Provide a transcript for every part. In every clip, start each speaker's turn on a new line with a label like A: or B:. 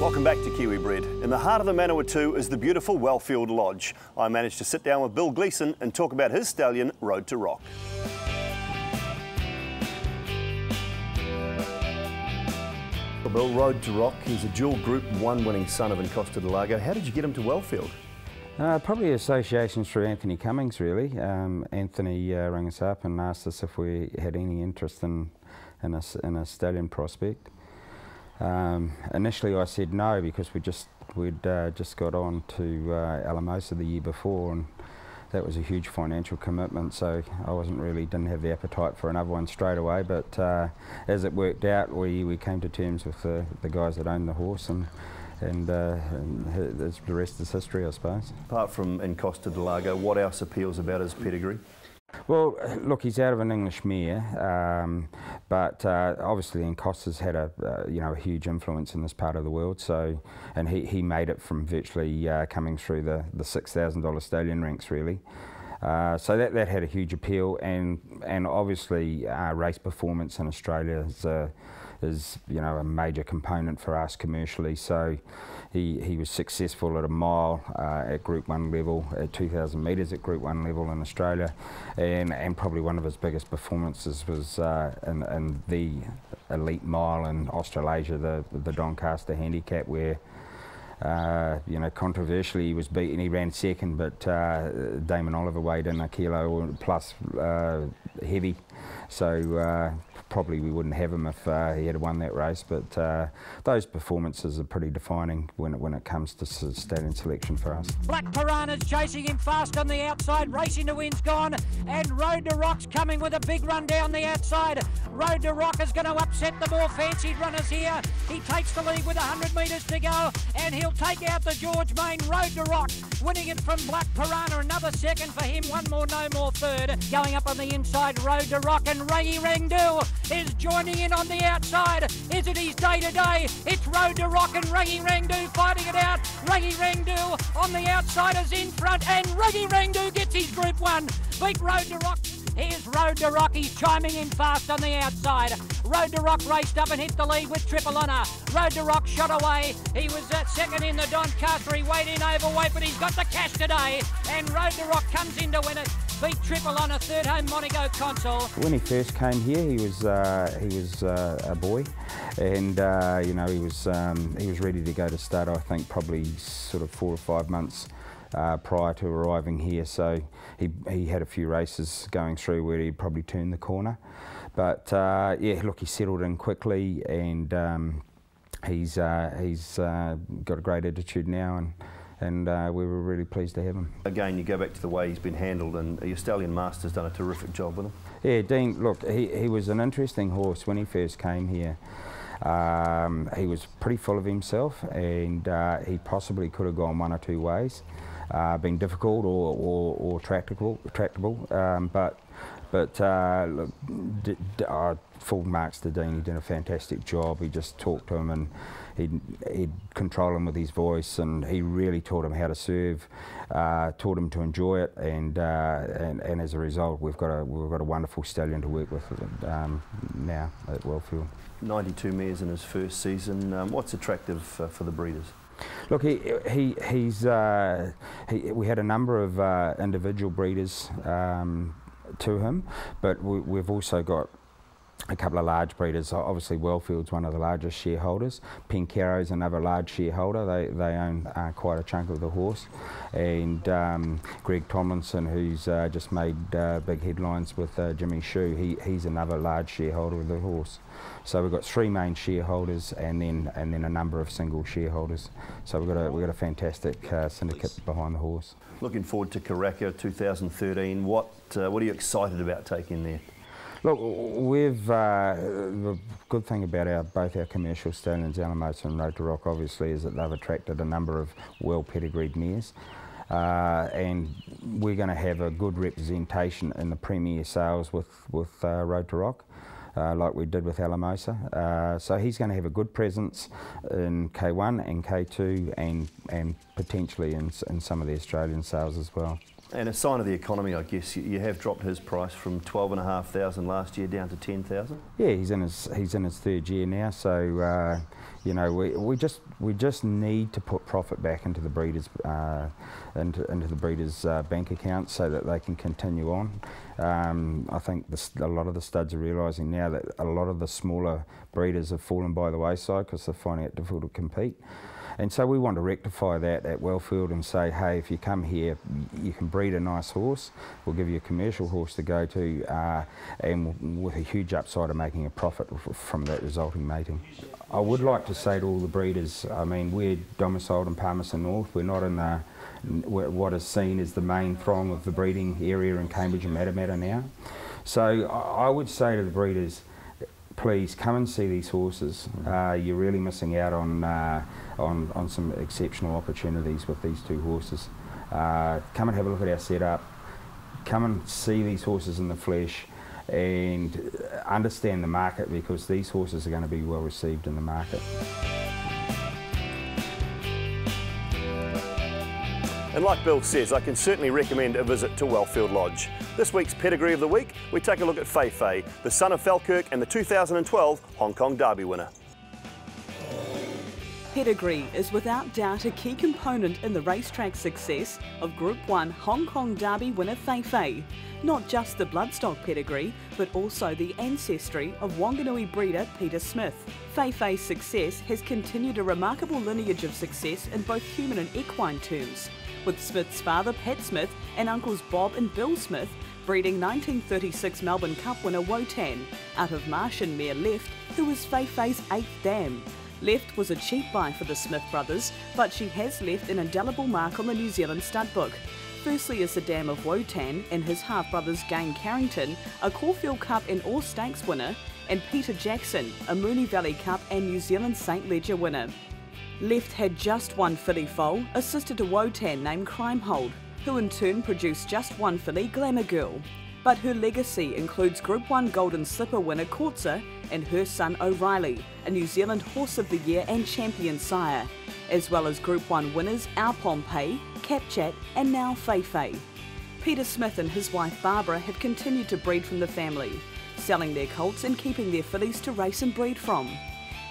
A: Welcome back to Kiwi Bred. In the heart of the Manawatu is the beautiful Wellfield Lodge. I managed to sit down with Bill Gleeson and talk about his stallion, Road to Rock. Bill, Road to Rock, he's a dual Group 1 winning son of Costa del Lago. How did you get him to Wellfield?
B: Probably associations through Anthony Cummings, really. Anthony rang us up and asked us if we had any interest in a stallion prospect. Initially I said no, because we'd just got on to Alamosa the year before, and that was a huge financial commitment, so I didn't have the appetite for another one straight away. But as it worked out, we came to terms with the guys that owned the horse, and the rest is history, I suppose. Apart from Costa del Lago, what else appeals about his pedigree? Well, look, he's out of an English mare, but obviously Encosta's had a huge influence in this part of the world. So, and he made it from virtually coming through the $6,000 stallion ranks, really. So that had a huge appeal, and obviously race performance in Australia is a major component for us commercially. So he was successful at a mile at Group 1 level, at 2,000 metres at Group 1 level in Australia, and probably one of his biggest performances was in the elite mile in Australasia, the Doncaster handicap, where controversially he was beaten. He ran second, but Damon Oliver weighed in a kilo plus heavy, so probably we wouldn't have him if he had won that race. But those performances are pretty defining when it comes to stallion selection for us.
C: Black Piranha's chasing him fast on the outside, racing to win's gone, and Road to Rock's coming with a big run down the outside. Road to Rock is going to upset the more fancied runners here. He takes the lead with 100 metres to go, and he'll take out the George Main. Road to Rock winning it from Black Piranha, another second for him, one more, no more, third. Going up on the inside, Road to Rock, and Rangi Rang Doull is joining in on the outside. Is it his day today? It's Road to Rock and Rangi Rang Doull fighting it out. Rangi Rang Doull on the outside is in front, and Rangi Rang Doull gets his Group 1. Beat Road to Rock. Here's Road to Rock, he's chiming in fast on the outside. Road to Rock raced up and hit the lead with Triple Honour. Road to Rock shot away. He was second in the Doncaster. He weighed in overweight, but he's got the cash today. And Road to Rock comes in to win it. Beat Triple Honour, third home Monaco Consul. When he first came here, he was a boy, and he was ready to go to stud. I think probably sort of 4 or 5 months prior to arriving here, so he had a few races going through where he probably turned the corner. But yeah, look, he settled in quickly, and he's got a great attitude now, and we were really pleased to have him. Again, you go back to the way he's been handled, and your stallion master's done a terrific job with him. Yeah, Dean, look, he was an interesting horse when he first came here. He was pretty full of himself, and he possibly could have gone one or two ways, been difficult or tractable. But look, full marks to Dean. He did a fantastic job. He just talked to him, and he'd control him with his voice, and he really taught him how to serve, taught him to enjoy it, and as a result, we've got a wonderful stallion to work with now at Wellfield. 92 mares in his first season. What's attractive for the breeders? Look, we had a number of individual breeders to him, but we've also got a couple of large breeders. Obviously Wellfield's one of the largest shareholders. Pencaro's another large shareholder. They own quite a chunk of the horse. And Greg Tomlinson, who's just made big headlines with Jimmy Shue, he's another large shareholder of the horse. So we've got 3 main shareholders, and then a number of single shareholders. So we've got a fantastic syndicate behind the horse. Looking forward to Karaka 2013. What are you excited about taking there? Look, the good thing about both our commercial stallions, Alamosa and Road to Rock, obviously, is that they've attracted a number of well-pedigreed mares, and we're going to have a good representation in the premier sales with Road to Rock, like we did with Alamosa. So he's going to have a good presence in K1 and K2, and potentially in some of the Australian sales as well.
A: And a sign of the economy, I guess. You have dropped his price from 12,500 last year down to 10,000.
B: Yeah, he's in his third year now, so you know, we just need to put profit back into the breeders bank account so that they can continue on. I think a lot of the studs are realising now that a lot of the smaller breeders have fallen by the wayside because they're finding it difficult to compete. And so we want to rectify that at Wellfield and say, hey, if you come here, you can breed a nice horse. We'll give you a commercial horse to go to, and with a huge upside of making a profit from that resulting mating. I would like to say to all the breeders, I mean, we're domiciled in Palmerston North. We're not in what is seen as the main throng of the breeding area in Cambridge and Matamata now. So I would say to the breeders, please come and see these horses. You're really missing out on some exceptional opportunities with these two horses. Come and have a look at our setup. Come and see these horses in the flesh and understand the market, because these horses are going to be well received in the market.
A: And like Bill says, I can certainly recommend a visit to Wellfield Lodge. This week's Pedigree of the Week, we take a look at Fay Fay, the son of Falkirk and the 2012 Hong Kong Derby winner.
D: Pedigree is without doubt a key component in the racetrack success of Group 1 Hong Kong Derby winner Fay Fay. Not just the bloodstock pedigree, but also the ancestry of Wanganui breeder Peter Smith. Fay Fay's success has continued a remarkable lineage of success in both human and equine terms, with Smith's father Pat Smith and uncles Bob and Bill Smith breeding 1936 Melbourne Cup winner Wotan out of Martian mare Left, who was Fay Fay's 8th dam. Left was a cheap buy for the Smith brothers, but she has left an indelible mark on the New Zealand stud book. Firstly is the dam of Wotan and his half-brothers Gain Carrington, a Caulfield Cup and All Stakes winner, and Peter Jackson, a Moonee Valley Cup and New Zealand St Ledger winner. Left had just one filly foal, a sister to Wotan named Crimehold, who in turn produced just one filly, Glamour Girl. But her legacy includes Group 1 Golden Slipper winner Courtsa and her son O'Reilly, a New Zealand Horse of the Year and Champion sire, as well as Group 1 winners Our Pompey, Capchat and now Fay Fay. Peter Smith and his wife Barbara have continued to breed from the family, selling their colts and keeping their fillies to race and breed from.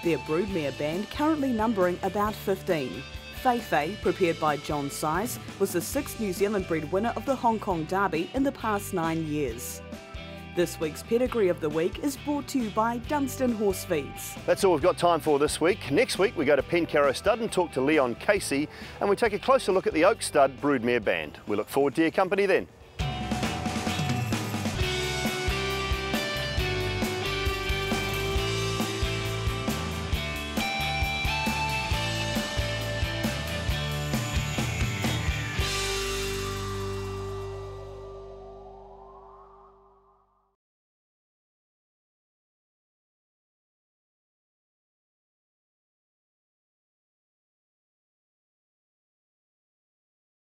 D: Their broodmare band currently numbering about 15. Fay Fay, prepared by John Size, was the 6th New Zealand bred winner of the Hong Kong Derby in the past 9 years. This week's Pedigree of the Week is brought to you by Dunstan Horse Feeds.
A: That's all we've got time for this week. Next week we go to Pencarrow Stud and talk to Leon Casey, and we take a closer look at the Oak Stud broodmare band. We look forward to your company then.